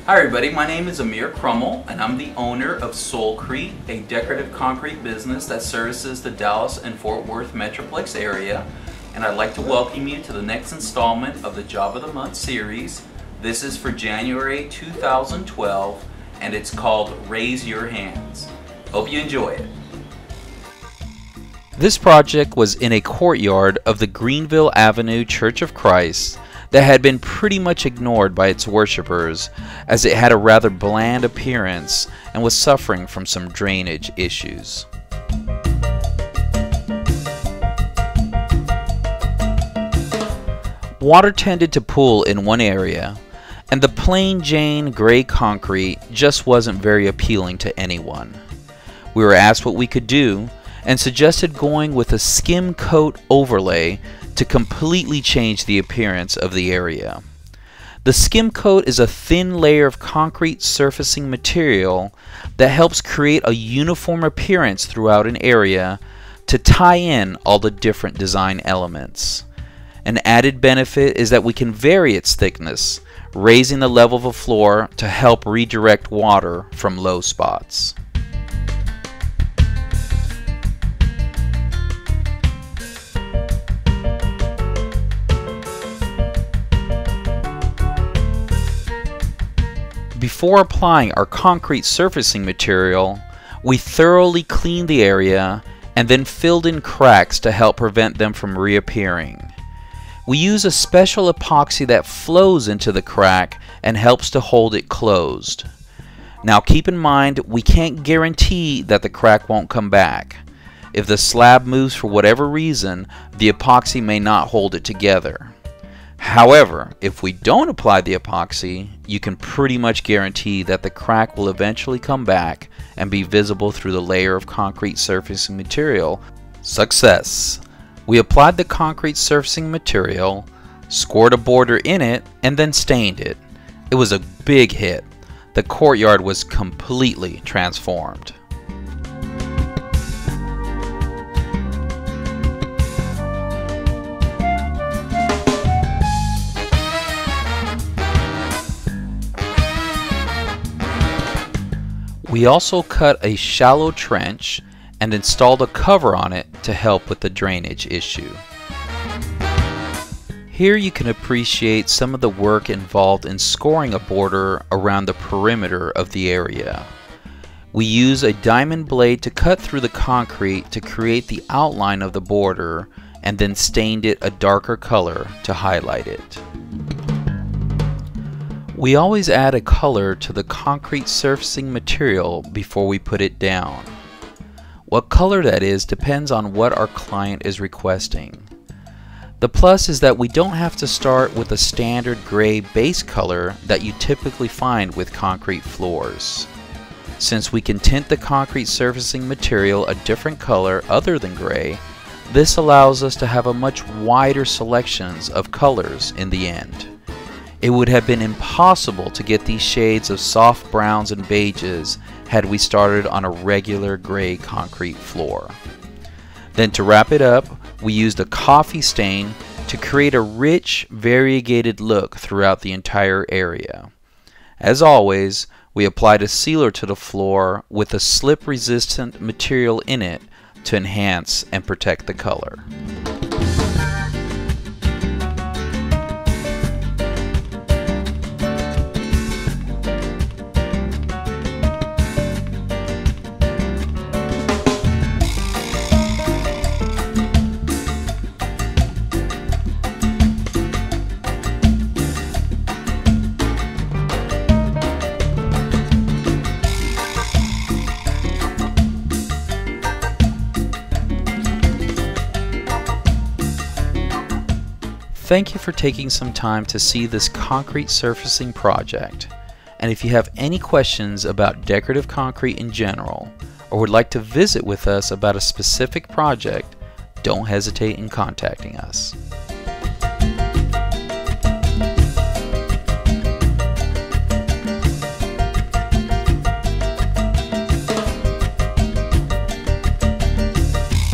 Hi everybody, my name is Amir Crummel and I'm the owner of Soulcrete, a decorative concrete business that services the Dallas and Fort Worth Metroplex area. And I'd like to welcome you to the next installment of the Job of the Month series. This is for January 2012 and it's called Raise Your Hands. Hope you enjoy it. This project was in a courtyard of the Greenville Avenue Church of Christ that had been pretty much ignored by its worshipers, as it had a rather bland appearance and was suffering from some drainage issues. Water tended to pool in one area, and the plain Jane gray concrete just wasn't very appealing to anyone. We were asked what we could do and suggested going with a skim coat overlay to completely change the appearance of the area. The skim coat is a thin layer of concrete surfacing material that helps create a uniform appearance throughout an area to tie in all the different design elements. An added benefit is that we can vary its thickness, raising the level of the floor to help redirect water from low spots. Before applying our concrete surfacing material, we thoroughly cleaned the area and then filled in cracks to help prevent them from reappearing. We use a special epoxy that flows into the crack and helps to hold it closed. Now keep in mind, we can't guarantee that the crack won't come back. If the slab moves for whatever reason, the epoxy may not hold it together. However, if we don't apply the epoxy, you can pretty much guarantee that the crack will eventually come back and be visible through the layer of concrete surfacing material. Success! We applied the concrete surfacing material, scored a border in it, and then stained it. It was a big hit. The courtyard was completely transformed. We also cut a shallow trench and installed a cover on it to help with the drainage issue. Here you can appreciate some of the work involved in scoring a border around the perimeter of the area. We use a diamond blade to cut through the concrete to create the outline of the border and then stained it a darker color to highlight it. We always add a color to the concrete surfacing material before we put it down. What color that is depends on what our client is requesting. The plus is that we don't have to start with a standard gray base color that you typically find with concrete floors. Since we can tint the concrete surfacing material a different color other than gray, this allows us to have a much wider selections of colors in the end. It would have been impossible to get these shades of soft browns and beiges had we started on a regular gray concrete floor. Then to wrap it up, we used a coffee stain to create a rich, variegated look throughout the entire area. As always, we applied a sealer to the floor with a slip-resistant material in it to enhance and protect the color. Thank you for taking some time to see this concrete surfacing project. And if you have any questions about decorative concrete in general, or would like to visit with us about a specific project, don't hesitate in contacting us.